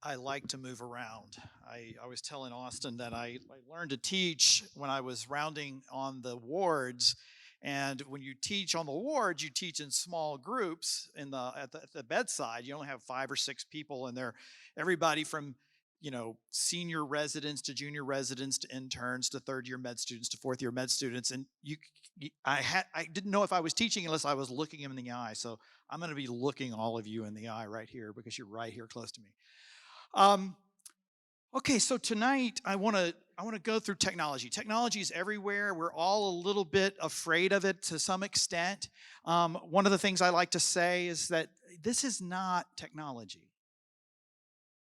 I like to move around. I was telling Austin that I learned to teach when I was rounding on the wards. And when you teach on the wards, you teach in small groups at the bedside. You only have 5 or 6 people, and they're everybody from senior residents to junior residents to interns to third-year med students to fourth-year med students. And I didn't know if I was teaching unless I was looking them in the eye. So I'm going to be looking all of you in the eye right here because you're right here close to me. Um, okay, so tonight I want to go through technology. Technology is everywhere. We're all a little bit afraid of it to some extent. One of the things I like to say is that this is not technology.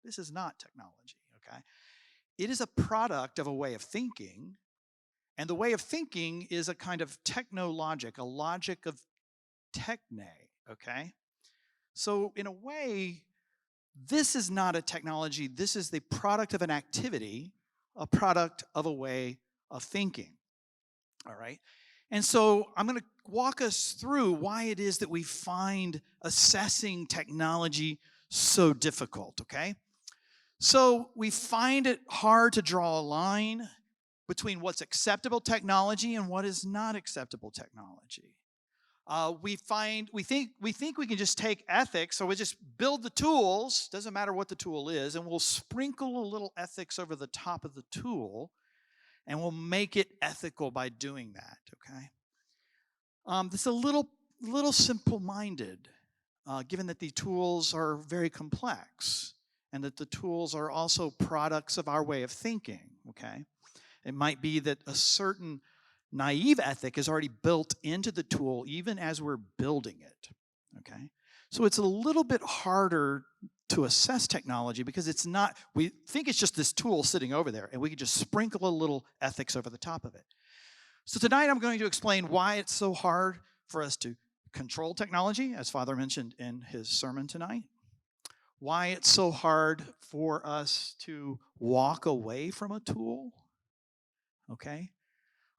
This is not technology, okay? It is a product of a way of thinking, and the way of thinking is a kind of technologic, a logic of techne, okay? So in a way, this is not a technology. This is the product of an activity, a product of a way of thinking. All right? And so I'm going to walk us through why it is that we find assessing technology so difficult, okay? So we find it hard to draw a line between what's acceptable technology and what is not acceptable technology. We think we can just take ethics, so we just build the tools, doesn't matter what the tool is, and we'll sprinkle a little ethics over the top of the tool, and we'll make it ethical by doing that, okay? It's a little simple-minded, given that the tools are very complex, and that the tools are also products of our way of thinking, okay? It might be that a certain naive ethic is already built into the tool even as we're building it, okay? So it's a little bit harder to assess technology because we think it's just this tool sitting over there and we can just sprinkle a little ethics over the top of it. So tonight I'm going to explain why it's so hard for us to control technology, as Father mentioned in his sermon tonight, why it's so hard for us to walk away from a tool, okay?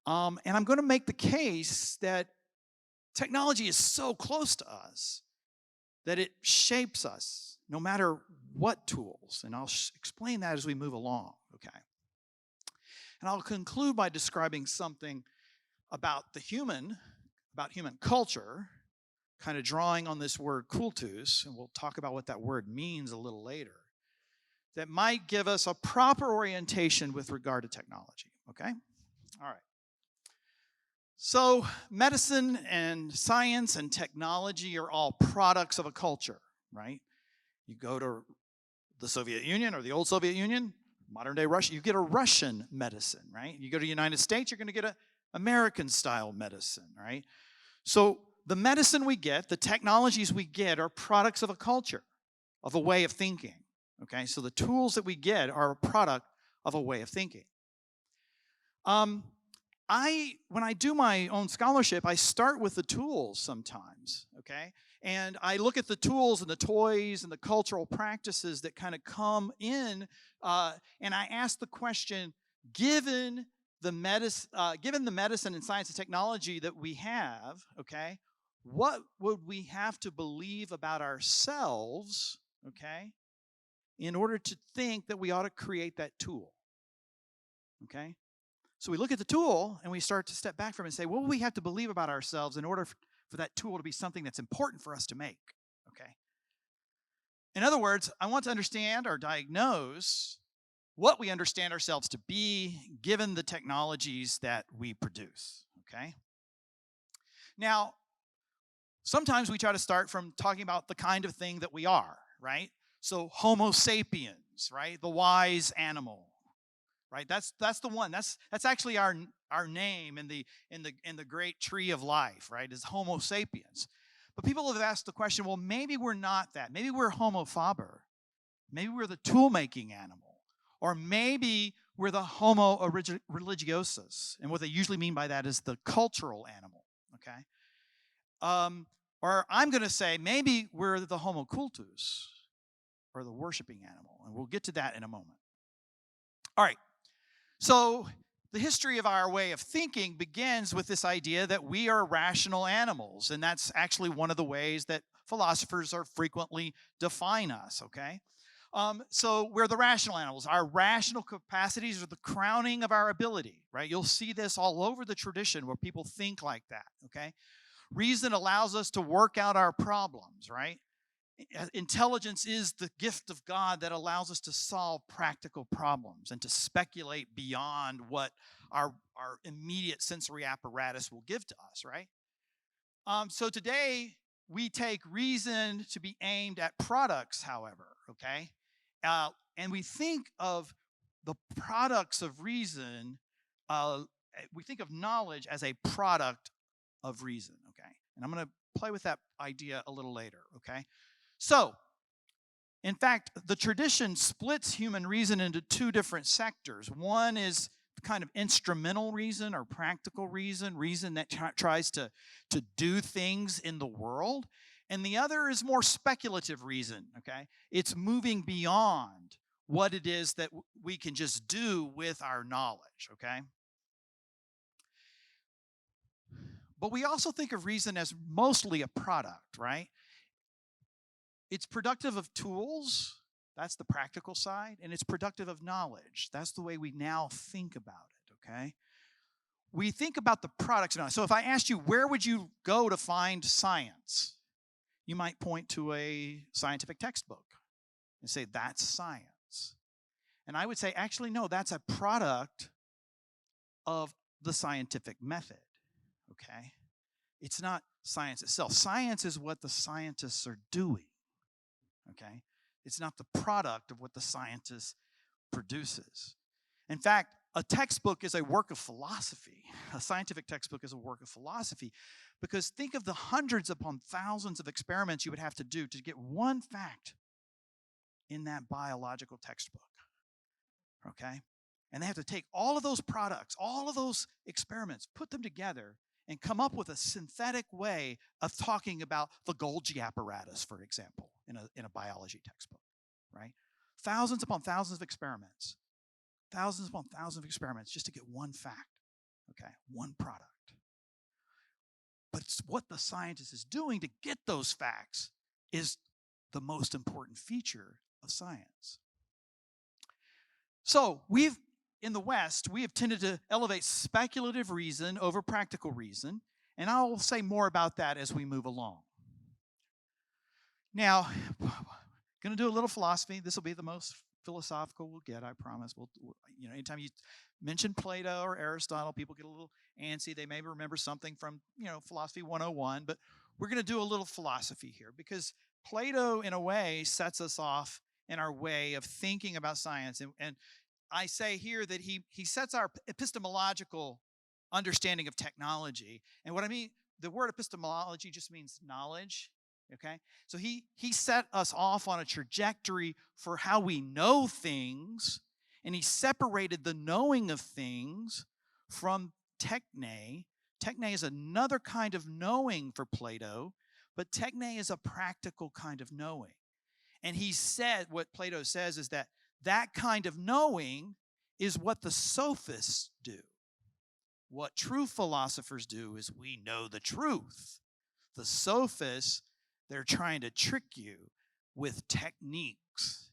And I'm going to make the case that technology is so close to us that it shapes us no matter what tools. And I'll explain that as we move along, okay? And I'll conclude by describing something about human culture, kind of drawing on this word kultus, and we'll talk about what that word means a little later, that might give us a proper orientation with regard to technology, okay? All right. So medicine and science and technology are all products of a culture, right? You go to the Soviet Union or the old Soviet Union, modern day Russia, you get a Russian medicine, right? You go to the United States, you're going to get an American-style medicine, right? So the medicine we get, the technologies we get are products of a culture, of a way of thinking, okay? So the tools that we get are a product of a way of thinking. When I do my own scholarship, I start with the tools sometimes, okay? And I look at the tools and the toys and the cultural practices that kind of come in, and I ask the question, given the medicine and science and technology that we have, okay, what would we have to believe about ourselves, okay, in order to think that we ought to create that tool, okay? So we look at the tool and we start to step back from it and say, what do we have to believe about ourselves in order for that tool to be something that's important for us to make, okay? In other words, I want to understand or diagnose what we understand ourselves to be given the technologies that we produce, okay? Now, sometimes we try to start from talking about the kind of thing that we are, right? So Homo sapiens, right? The wise animal. Right, that's the one. That's actually our name in the great tree of life. Right, is Homo sapiens. But people have asked the question, well, maybe we're not that. Maybe we're Homo faber. Maybe we're the tool-making animal, or maybe we're the Homo religiosus. And what they usually mean by that is the cultural animal. Okay, or I'm going to say maybe we're the Homo cultus, or the worshiping animal, and we'll get to that in a moment. All right. So the history of our way of thinking begins with this idea that we are rational animals, and that's actually one of the ways that philosophers are frequently define us, okay? So we're the rational animals. Our rational capacities are the crowning of our ability, right? You'll see this all over the tradition where people think like that, okay? Reason allows us to work out our problems, right? Intelligence is the gift of God that allows us to solve practical problems and to speculate beyond what our immediate sensory apparatus will give to us, right? So today, we take reason to be aimed at products, however, okay? And we think of the products of reason, we think of knowledge as a product of reason, okay? And I'm going to play with that idea a little later, okay? So, in fact, the tradition splits human reason into two different sectors. One is kind of instrumental reason or practical reason, reason that tries to do things in the world. And the other is more speculative reason, okay? It's moving beyond what it is that we can just do with our knowledge, okay? But we also think of reason as mostly a product, right? It's productive of tools, that's the practical side, and it's productive of knowledge. That's the way we now think about it, okay? We think about the products now. So if I asked you, where would you go to find science? You might point to a scientific textbook and say, that's science. And I would say, actually, no, that's a product of the scientific method, okay? It's not science itself. Science is what the scientists are doing, okay? It's not the product of what the scientist produces. In fact, a textbook is a work of philosophy. A scientific textbook is a work of philosophy because think of the hundreds upon thousands of experiments you would have to do to get one fact in that biological textbook, okay? And they have to take all of those products, all of those experiments, put them together and come up with a synthetic way of talking about the Golgi apparatus, for example, in a biology textbook, right? Thousands upon thousands of experiments, just to get one fact, okay, one product. But it's what the scientist is doing to get those facts is the most important feature of science. So in the West, we have tended to elevate speculative reason over practical reason, and I will say more about that as we move along. Now, going to do a little philosophy. This will be the most philosophical we'll get, I promise. Anytime you mention Plato or Aristotle, people get a little antsy. They may remember something from, Philosophy 101, but we're going to do a little philosophy here because Plato, in a way, sets us off in our way of thinking about science. And I say here that he sets our epistemological understanding of technology. And what I mean, the word epistemology just means knowledge, okay? So he set us off on a trajectory for how we know things, and he separated the knowing of things from techne. Techne is another kind of knowing for Plato, but techne is a practical kind of knowing. And he said, what Plato says is that kind of knowing is what the sophists do. What true philosophers do is we know the truth. The sophists, they're trying to trick you with techniques.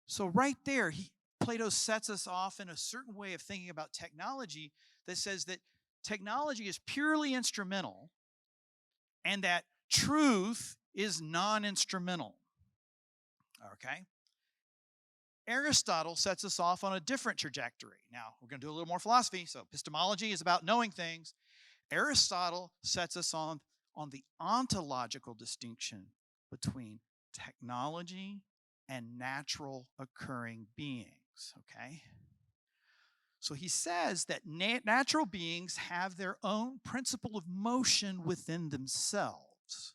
So right there, Plato sets us off in a certain way of thinking about technology that says that technology is purely instrumental and that truth is non-instrumental. Okay? Aristotle sets us off on a different trajectory. Now, we're going to do a little more philosophy. So epistemology is about knowing things. Aristotle sets us on the ontological distinction between technology and natural occurring beings, okay? So he says that natural beings have their own principle of motion within themselves,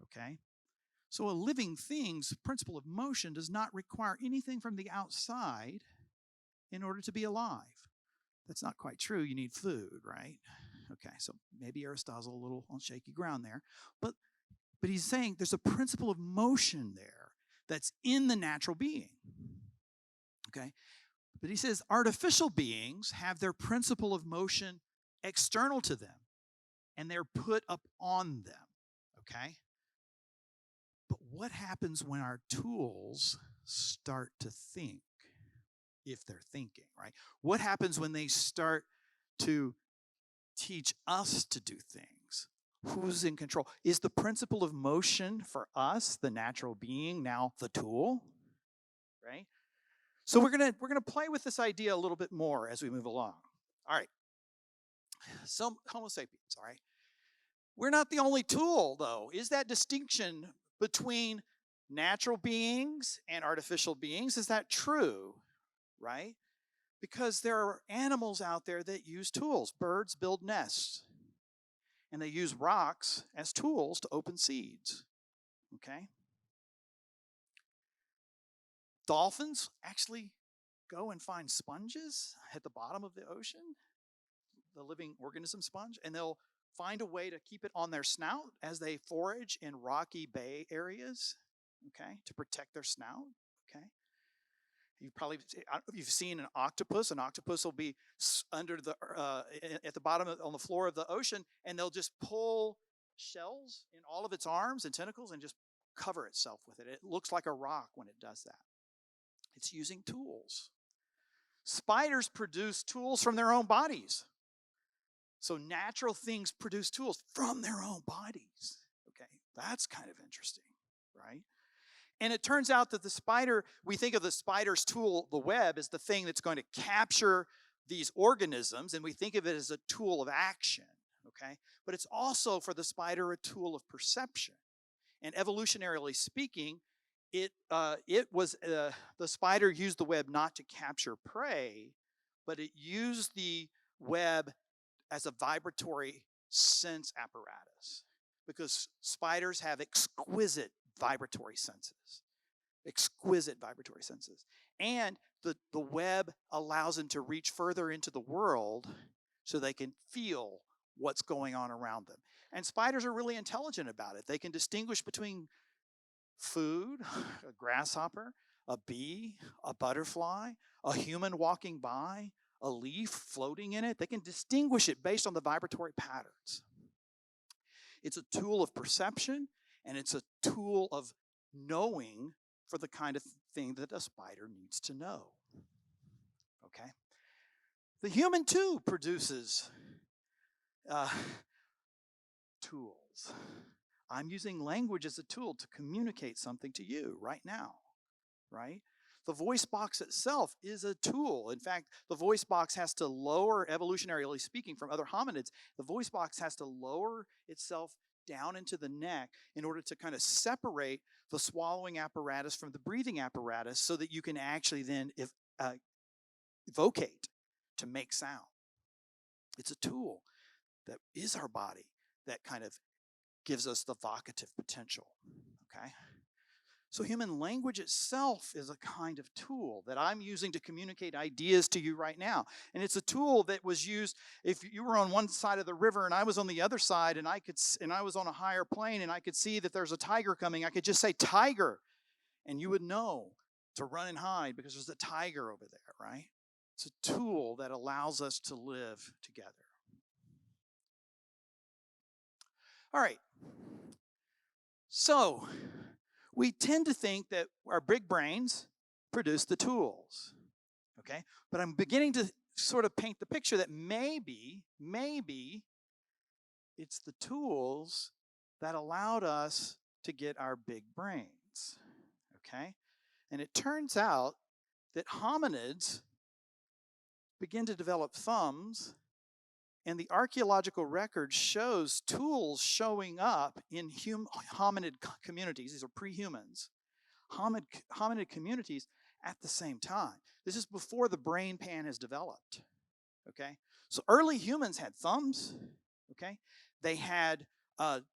okay? So a living thing's principle of motion does not require anything from the outside in order to be alive. That's not quite true. You need food, right? Okay, so maybe Aristotle's a little on shaky ground there. But he's saying there's a principle of motion there that's in the natural being. Okay? But he says artificial beings have their principle of motion external to them, and they're put up on them. Okay? But what happens when our tools start to think, if they're thinking, right? What happens when they start to teach us to do things? Who's in control? Is the principle of motion for us, the natural being, now the tool? Right? So we're gonna play with this idea a little bit more as we move along. All right. Some Homo sapiens, all right. We're not the only tool, though. Is that distinction between natural beings and artificial beings, is that true? Right? Because there are animals out there that use tools. Birds build nests, and they use rocks as tools to open seeds. Okay? Dolphins actually go and find sponges at the bottom of the ocean, the living organism sponge, and they'll find a way to keep it on their snout as they forage in rocky bay areas, okay, to protect their snout, okay? You've seen an octopus. An octopus will be under the at the bottom on the floor of the ocean, and they'll just pull shells in all of its arms and tentacles and just cover itself with it. It looks like a rock when it does that. It's using tools. Spiders produce tools from their own bodies. So natural things produce tools from their own bodies. Okay, that's kind of interesting, right? And it turns out that the spider, we think of the spider's tool, the web, as the thing that's going to capture these organisms, and we think of it as a tool of action, okay? But it's also, for the spider, a tool of perception. And evolutionarily speaking, the spider used the web not to capture prey, but it used the web as a vibratory sense apparatus, because spiders have exquisite vibratory senses. And the web allows them to reach further into the world so they can feel what's going on around them. And spiders are really intelligent about it. They can distinguish between food, a grasshopper, a bee, a butterfly, a human walking by, a leaf floating in it. They can distinguish it based on the vibratory patterns. It's a tool of perception, and it's a tool of knowing for the kind of thing that a spider needs to know. Okay? The human, too, produces tools. I'm using language as a tool to communicate something to you right now, right? The voice box itself is a tool. In fact, the voice box has to lower, evolutionarily speaking, from other hominids, the voice box has to lower itself down into the neck in order to kind of separate the swallowing apparatus from the breathing apparatus, so that you can actually then evocate, to make sound. It's a tool that is our body that kind of gives us the vocative potential, okay? So human language itself is a kind of tool that I'm using to communicate ideas to you right now. And it's a tool that was used if you were on one side of the river and I was on the other side, and I was on a higher plane and I could see that there's a tiger coming. I could just say tiger, and you would know to run and hide because there's a tiger over there, right? It's a tool that allows us to live together. All right. So we tend to think that our big brains produce the tools, okay? But I'm beginning to sort of paint the picture that maybe it's the tools that allowed us to get our big brains, okay? And it turns out that hominids begin to develop thumbs, and the archaeological record shows tools showing up in hominid communities. These are pre-humans, hominid communities at the same time. This is before the brain pan has developed, okay? So early humans had thumbs, okay? They had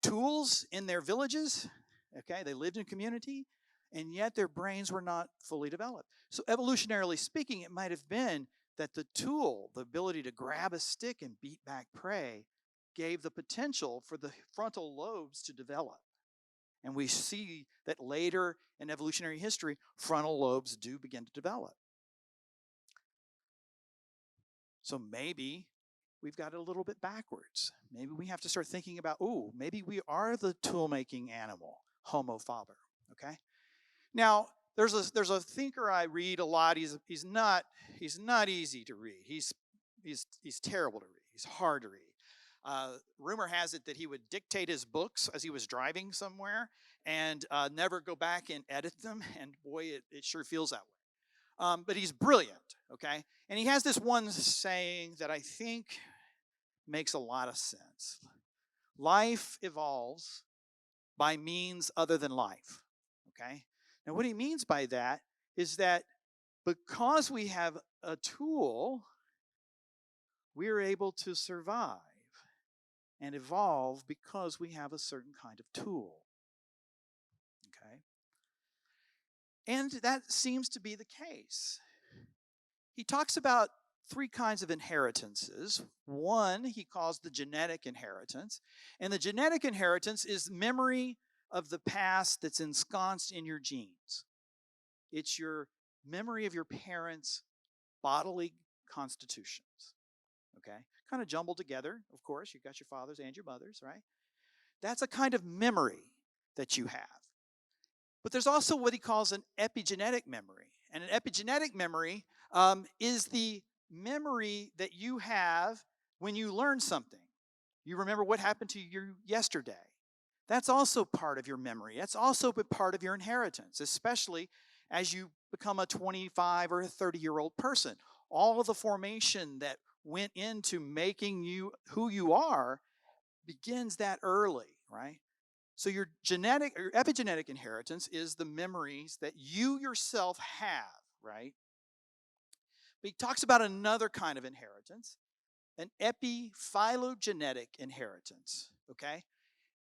tools in their villages, okay? They lived in community, and yet their brains were not fully developed. So evolutionarily speaking, it might have been that the tool, the ability to grab a stick and beat back prey, gave the potential for the frontal lobes to develop. And we see that later in evolutionary history, frontal lobes do begin to develop. So maybe we've got it a little bit backwards. Maybe we have to start thinking about, maybe we are the tool-making animal, Homo faber, okay? Now, there's a thinker I read a lot. He's not easy to read. He's terrible to read. He's hard to read. Rumor has it that he would dictate his books as he was driving somewhere and never go back and edit them. And boy, it sure feels that way. But he's brilliant, okay? And he has this one saying that I think makes a lot of sense. Life evolves by means other than life, okay? And what he means by that is that because we have a tool, we're able to survive and evolve because we have a certain kind of tool. Okay? And that seems to be the case. He talks about three kinds of inheritances. One he calls the genetic inheritance. And the genetic inheritance is memory of the past that's ensconced in your genes. It's your memory of your parents' bodily constitutions. Okay? Kind of jumbled together, of course. You've got your fathers and your mothers, right? That's a kind of memory that you have. But there's also what he calls an epigenetic memory. And an epigenetic memory is the memory that you have when you learn something. You remember what happened to you yesterday. That's also part of your memory. That's also part of your inheritance, especially as you become a 25 or a 30-year-old person. All of the formation that went into making you who you are begins that early, right? So your epigenetic inheritance is the memories that you yourself have, right? But he talks about another kind of inheritance, an epiphylogenetic inheritance, okay?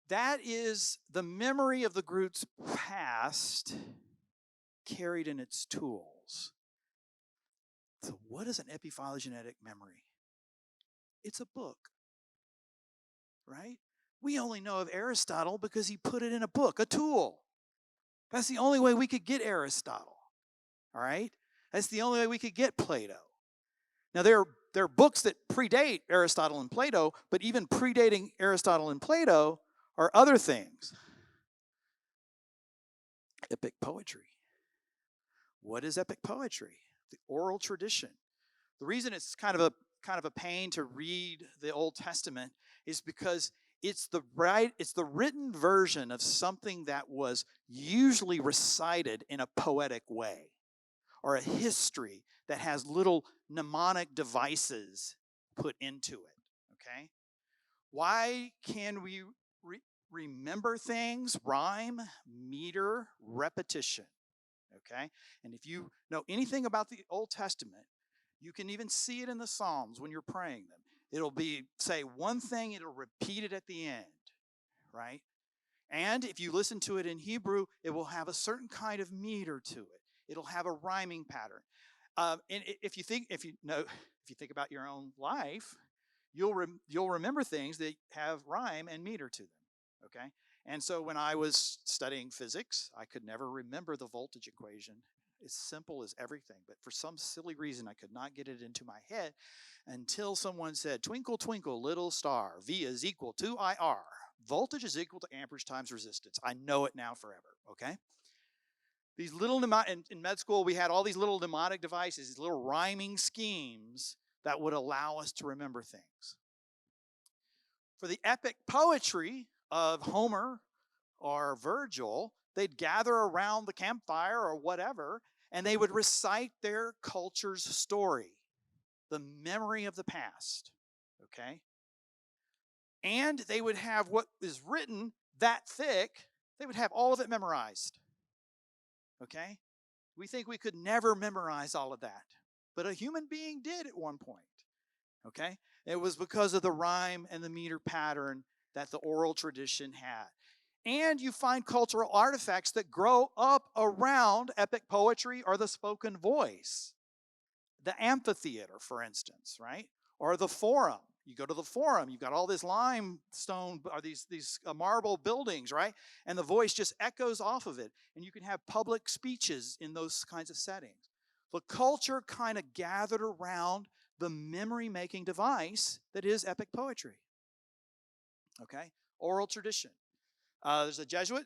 That is the memory of the group's past carried in its tools. So what is an epiphylogenetic memory? It's a book, right? We only know of Aristotle because he put it in a book, a tool. That's the only way we could get Aristotle, all right? That's the only way we could get Plato. Now, there are books that predate Aristotle and Plato, but even predating Aristotle and Plato are other things. Epic poetry. What is epic poetry? The oral tradition. The reason it's kind of a pain to read the Old Testament is because it's the written version of something that was usually recited in a poetic way, or a history that has little mnemonic devices put into it, okay? Why can we remember things? Rhyme, meter, repetition, okay? And if you know anything about the Old Testament, you can even see it in the Psalms when you're praying them. It'll say one thing, it'll repeat it at the end, right? And if you listen to it in Hebrew, it will have a certain kind of meter to it. It'll have a rhyming pattern. And if you think about your own life, you'll remember things that have rhyme and meter to them. Okay? And so when I was studying physics, I could never remember the voltage equation. As simple as everything, but for some silly reason I could not get it into my head until someone said, "Twinkle, twinkle, little star, V is equal to IR. Voltage is equal to amperage times resistance." I know it now forever, okay? These little in med school, we had all these little mnemonic devices, these little rhyming schemes that would allow us to remember things. For the epic poetry of Homer or Virgil, they'd gather around the campfire or whatever, and they would recite their culture's story, the memory of the past, okay? And they would have what is written that thick, they would have all of it memorized, okay? We think we could never memorize all of that, but a human being did at one point, okay? It was because of the rhyme and the meter pattern that the oral tradition had. And you find cultural artifacts that grow up around epic poetry or the spoken voice. The amphitheater, for instance, right? Or the forum. You go to the forum, you've got all this limestone, or these marble buildings, right? And the voice just echoes off of it. And you can have public speeches in those kinds of settings. The culture kind of gathered around the memory-making device that is epic poetry. Okay? Oral tradition. There's a Jesuit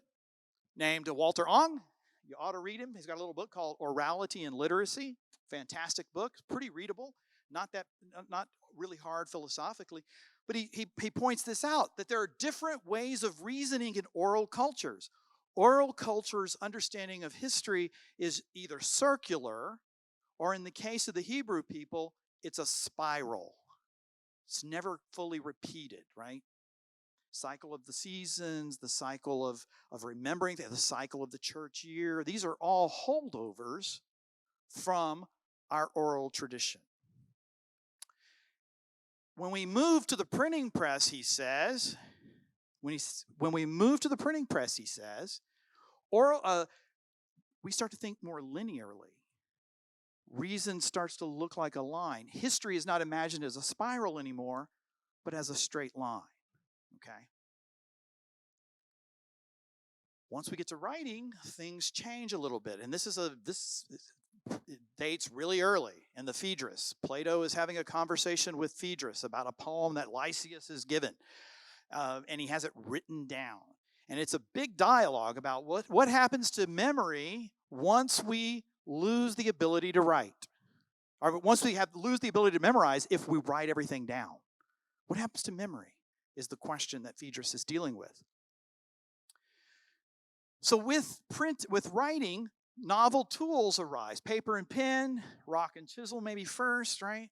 named Walter Ong. You ought to read him. He's got a little book called Orality and Literacy. Fantastic book, pretty readable, not really hard philosophically. But he points this out, that there are different ways of reasoning in oral cultures. Oral culture's understanding of history is either circular, or in the case of the Hebrew people, it's a spiral. It's never fully repeated, right? Cycle of the seasons, the cycle of remembering, the cycle of the church year. These are all holdovers from our oral tradition. When we move to the printing press, he says, when we move to the printing press, he says, we start to think more linearly. Reason starts to look like a line. History is not imagined as a spiral anymore, but as a straight line. Okay? Once we get to writing, things change a little bit. And this dates really early in the Phaedrus. Plato is having a conversation with Phaedrus about a poem that Lysias has given. And he has it written down. And it's a big dialogue about what happens to memory once we lose the ability to write. Or once we lose the ability to memorize if we write everything down. What happens to memory is the question that Phaedrus is dealing with. So with writing, novel tools arise. Paper and pen, rock and chisel maybe first, right?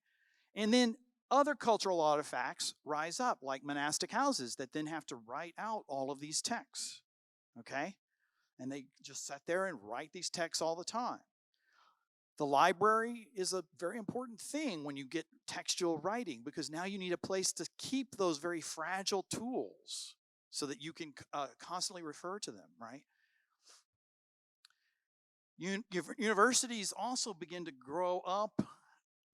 And then other cultural artifacts rise up, like monastic houses that then have to write out all of these texts, okay? And they just sit there and write these texts all the time. The library is a very important thing when you get textual writing, because now you need a place to keep those very fragile tools so that you can constantly refer to them, right? Universities also begin to grow up,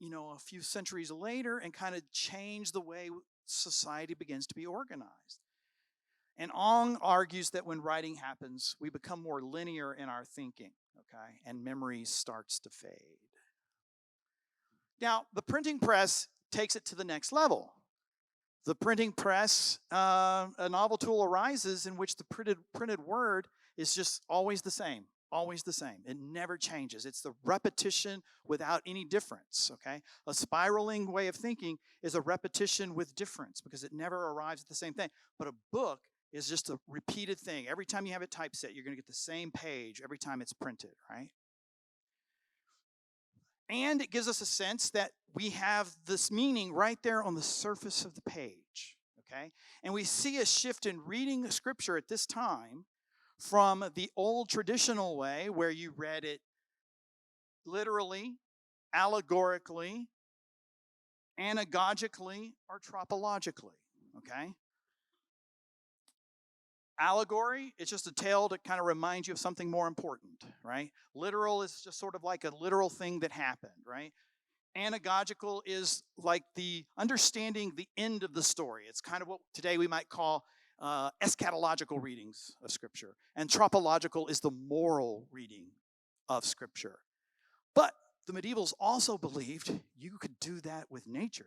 a few centuries later and kind of change the way society begins to be organized. And Ong argues that when writing happens, we become more linear in our thinking, okay? And memory starts to fade. Now, the printing press takes it to the next level. The printing press, a novel tool arises in which the printed word is just always the same. Always the same. It never changes. It's the repetition without any difference, okay? A spiraling way of thinking is a repetition with difference because it never arrives at the same thing. But a book is just a repeated thing. Every time you have it typeset, you're going to get the same page every time it's printed, right? And it gives us a sense that we have this meaning right there on the surface of the page, okay? And we see a shift in reading the scripture at this time from the old traditional way where you read it literally, allegorically, anagogically, or tropologically, okay? Allegory, it's just a tale to kind of remind you of something more important, right? Literal is just sort of like a literal thing that happened, right? Anagogical is like the understanding the end of the story. It's kind of what today we might call eschatological readings of Scripture. And tropological is the moral reading of Scripture. But the medievals also believed you could do that with nature.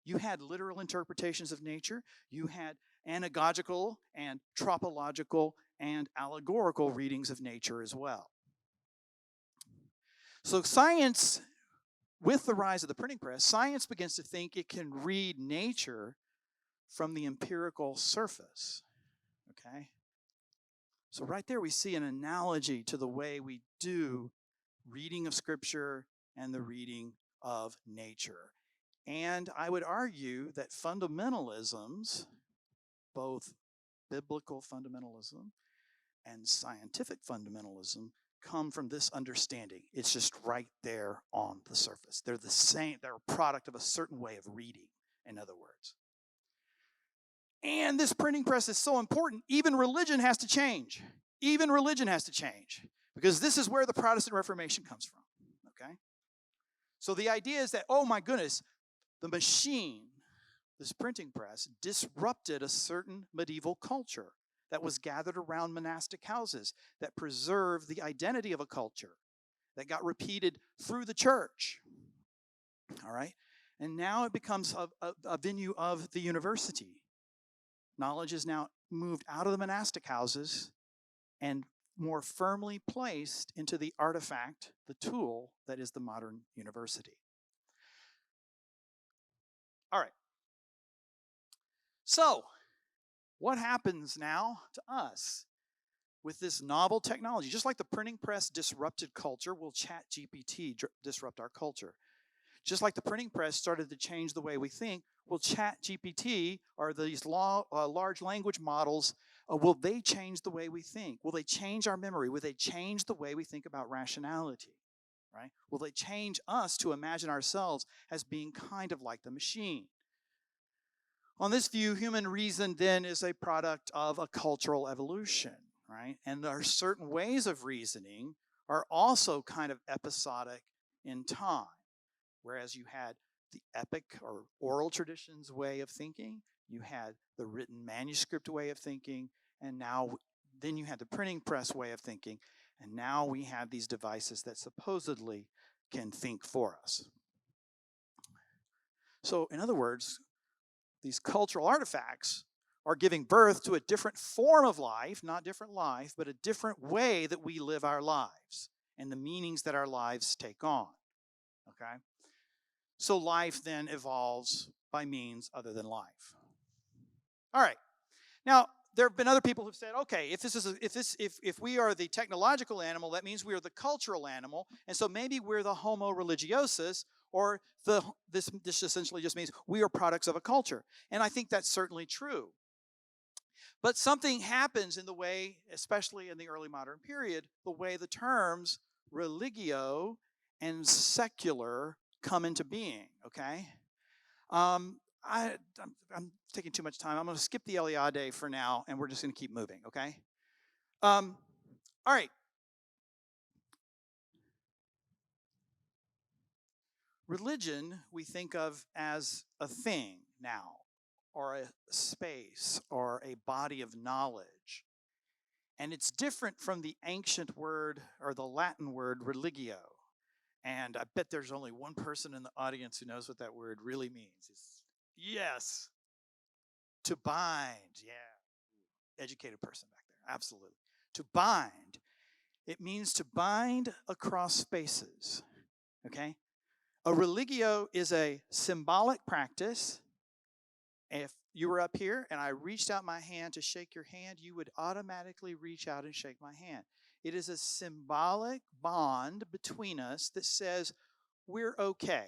You had literal interpretations of nature. You had anagogical and tropological and allegorical readings of nature as well. So science, with the rise of the printing press, science begins to think it can read nature from the empirical surface, okay? So right there we see an analogy to the way we do reading of Scripture and the reading of nature. And I would argue that fundamentalisms, both biblical fundamentalism and scientific fundamentalism, come from this understanding. It's just right there on the surface. They're the same, they're a product of a certain way of reading, in other words. And this printing press is so important, even religion has to change. Even religion has to change. Because this is where the Protestant Reformation comes from, okay? So the idea is that, oh my goodness, the machine, this printing press, disrupted a certain medieval culture that was gathered around monastic houses, that preserved the identity of a culture, that got repeated through the church, all right? And now it becomes a venue of the university. Knowledge is now moved out of the monastic houses and more firmly placed into the artifact, the tool that is the modern university. All right. So, what happens now to us with this novel technology? Just like the printing press disrupted culture, will ChatGPT disrupt our culture? Just like the printing press started to change the way we think, will ChatGPT or these large language models, will they change the way we think? Will they change our memory? Will they change the way we think about rationality? Right? Will they change us to imagine ourselves as being kind of like the machine? On this view, human reason then is a product of a cultural evolution, right? And there are certain ways of reasoning are also kind of episodic in time. Whereas you had the epic or oral traditions way of thinking, you had the written manuscript way of thinking, and now then you had the printing press way of thinking, and now we have these devices that supposedly can think for us. So in other words, these cultural artifacts are giving birth to a different form of life, not different life, but a different way that we live our lives and the meanings that our lives take on, okay? So life then evolves by means other than life. All right. Now, there have been other people who've said, okay, if we are the technological animal, that means we are the cultural animal, and so maybe we're the Homo religiosus, or this essentially just means we are products of a culture. And I think that's certainly true. But something happens in the way, especially in the early modern period, the way the terms religio and secular come into being, okay? I'm taking too much time. I'm going to skip the Eliade for now, and we're just going to keep moving, okay? All right. Religion we think of as a thing now, or a space, or a body of knowledge. And it's different from the ancient word, or the Latin word, religio. And I bet there's only one person in the audience who knows what that word really means. Yes. To bind. Yeah. Educated person back there. Absolutely. To bind. It means to bind across spaces. Okay? A religio is a symbolic practice. If you were up here and I reached out my hand to shake your hand, you would automatically reach out and shake my hand. It is a symbolic bond between us that says we're okay.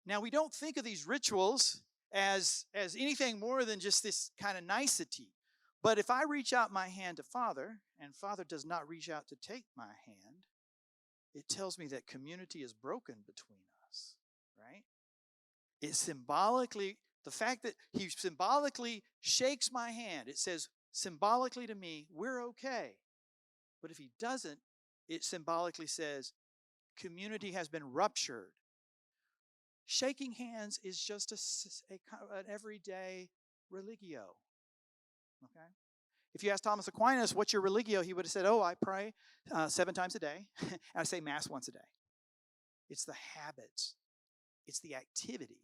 Now, we don't think of these rituals as anything more than just this kind of nicety. But if I reach out my hand to Father, and Father does not reach out to take my hand, it tells me that community is broken between us, right? It symbolically, the fact that he symbolically shakes my hand, it says symbolically to me, we're okay. But if he doesn't, it symbolically says community has been ruptured. Shaking hands is just an everyday religio, okay? If you ask Thomas Aquinas, what's your religio? He would have said, I pray 7 times a day, and I say Mass once a day. It's the habits. It's the activity.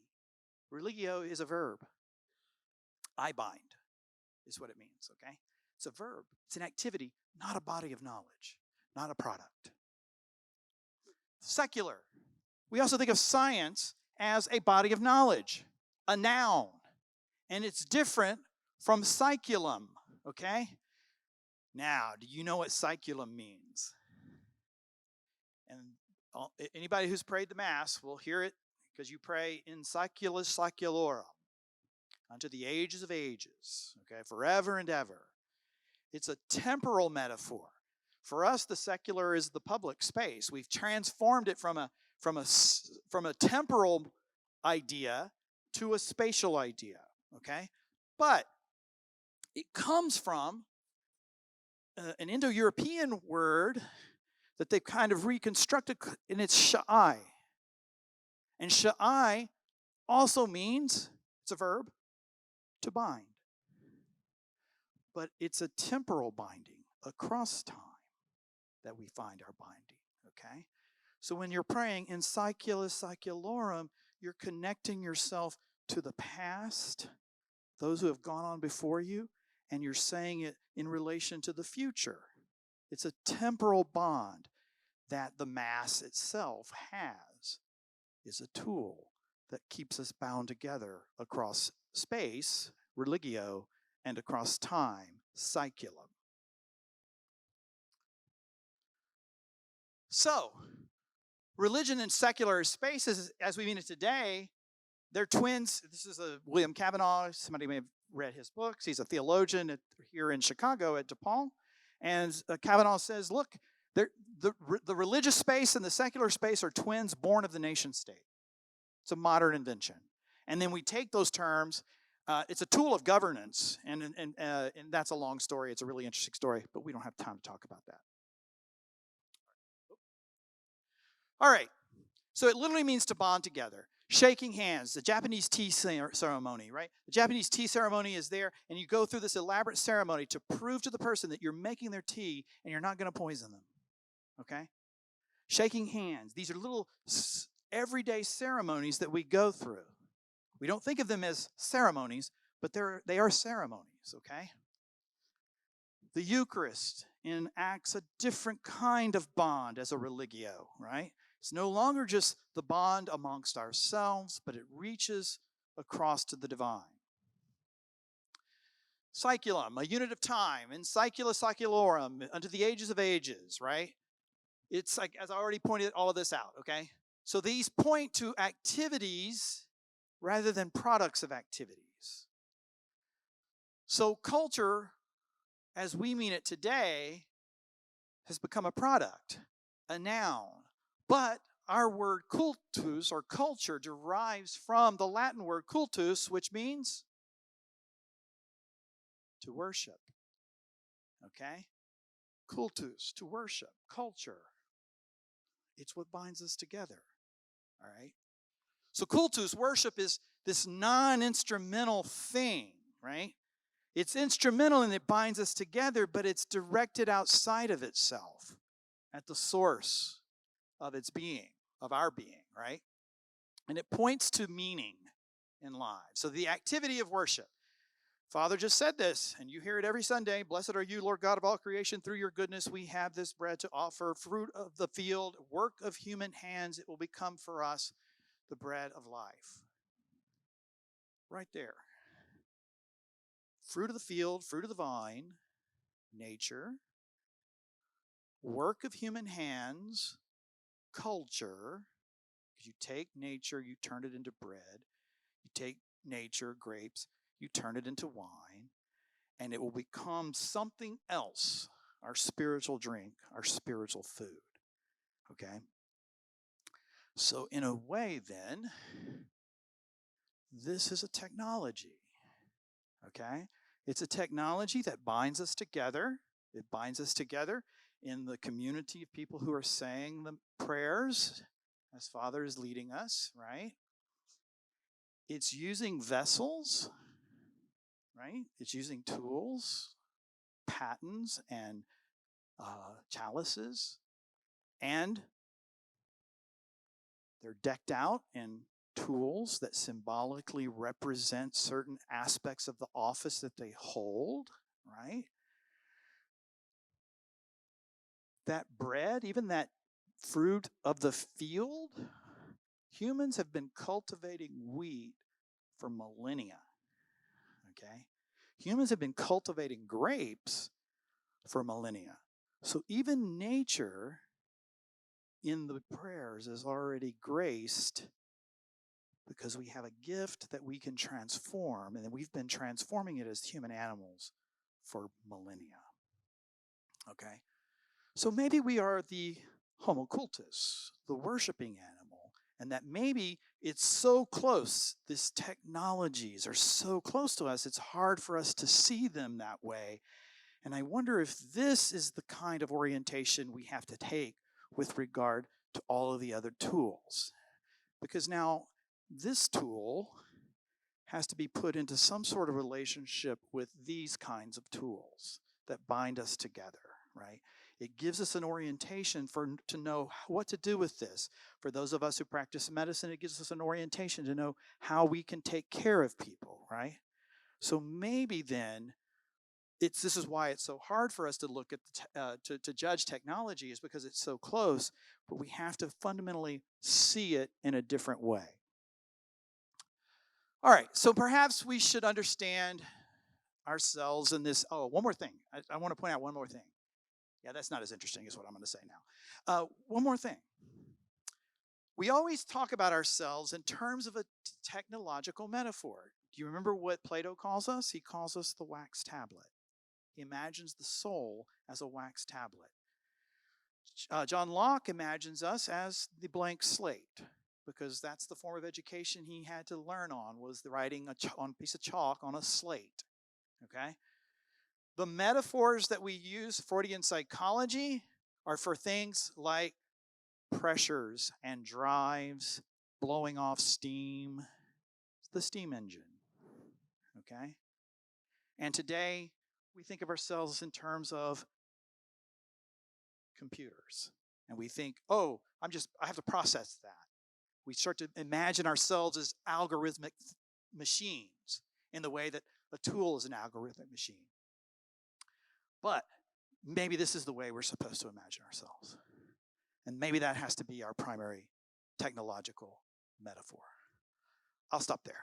Religio is a verb. I bind is what it means, okay? It's a verb. It's an activity, not a body of knowledge, not a product. Secular. We also think of science as a body of knowledge, a noun. And it's different from saeculum, okay? Now, do you know what saeculum means? And anybody who's prayed the Mass will hear it because you pray in saeculus saeculorum, unto the ages of ages, okay, forever and ever. It's a temporal metaphor. For us, the secular is the public space. We've transformed it from a temporal idea to a spatial idea, okay? But it comes from an Indo-European word that they've kind of reconstructed, and it's sha'ai. And sha'ai also means, it's a verb, to bind. But it's a temporal binding across time that we find our binding, okay? So when you're praying in saeculus saeculorum, you're connecting yourself to the past, those who have gone on before you, and you're saying it in relation to the future. It's a temporal bond that the Mass itself has. Is a tool that keeps us bound together across space, religio, and across time, saeculum. So, religion and secular spaces, as we mean it today, they're twins. This is William Cavanaugh. Somebody may have read his books. He's a theologian here in Chicago at DePaul. And Cavanaugh says, look, the religious space and the secular space are twins born of the nation state. It's a modern invention. And then we take those terms. It's a tool of governance. And that's a long story. It's a really interesting story, but we don't have time to talk about that. All right. So it literally means to bond together. Shaking hands, the Japanese tea ceremony, right? The Japanese tea ceremony is there, and you go through this elaborate ceremony to prove to the person that you're making their tea and you're not going to poison them, okay? Shaking hands. These are little everyday ceremonies that we go through. We don't think of them as ceremonies, but they are ceremonies, okay? The Eucharist enacts a different kind of bond as a religio, right? It's no longer just the bond amongst ourselves, but it reaches across to the divine. Saeculum, a unit of time, in saecula saeculorum, unto the ages of ages, right? It's like, as I already pointed all of this out, okay? So these point to activities rather than products of activities. So culture, as we mean it today, has become a product, a noun. But our word cultus, or culture, derives from the Latin word cultus, which means to worship. Okay? Cultus, to worship, culture. It's what binds us together. All right? So cultus, worship, is this non-instrumental thing, right? It's instrumental and it binds us together, but it's directed outside of itself, at the source of its being, of our being, right? And it points to meaning in life. So the activity of worship. Father just said this, and you hear it every Sunday. Blessed are you, Lord God of all creation. Through your goodness we have this bread to offer, fruit of the field, work of human hands. It will become for us the bread of life. Right there. Fruit of the field, fruit of the vine, nature, work of human hands, culture. Because you take nature, you turn it into bread. You take nature, grapes, you turn it into wine, and it will become something else, our spiritual drink, our spiritual food. Okay? So in a way then, this is a technology. Okay? It's a technology that binds us together. It binds us together in the community of people who are saying the prayers as Father is leading us, right? It's using vessels, right? It's using tools, patens, and chalices, and they're decked out in tools that symbolically represent certain aspects of the office that they hold, right? That bread, even that fruit of the field, humans have been cultivating wheat for millennia, okay? Humans have been cultivating grapes for millennia. So even nature in the prayers is already graced because we have a gift that we can transform, and we've been transforming it as human animals for millennia. Okay? So maybe we are the homo cultus, the worshiping animal, and that maybe it's so close, these technologies are so close to us, it's hard for us to see them that way. And I wonder if this is the kind of orientation we have to take with regard to all of the other tools. Because now this tool has to be put into some sort of relationship with these kinds of tools that bind us together, right? It gives us an orientation to know what to do with this. For those of us who practice medicine, it gives us an orientation to know how we can take care of people, right? So maybe then this is why it's so hard for us to look at to judge technology, is because it's so close, but we have to fundamentally see it in a different way. All right, so perhaps we should understand ourselves in this. Oh, one more thing. I want to point out one more thing. Yeah, that's not as interesting as what I'm going to say now. One more thing. We always talk about ourselves in terms of a technological metaphor. Do you remember what Plato calls us? He calls us the wax tablet. He imagines the soul as a wax tablet. John Locke imagines us as the blank slate, because that's the form of education he had to learn on, was the writing on a piece of chalk on a slate. Okay? The metaphors that we use, Freudian psychology, are for things like pressures and drives, blowing off steam, the steam engine. Okay? And today, we think of ourselves in terms of computers. And we think, oh, I have to process that. We start to imagine ourselves as algorithmic machines in the way that a tool is an algorithmic machine. But maybe this is the way we're supposed to imagine ourselves. And maybe that has to be our primary technological metaphor. I'll stop there.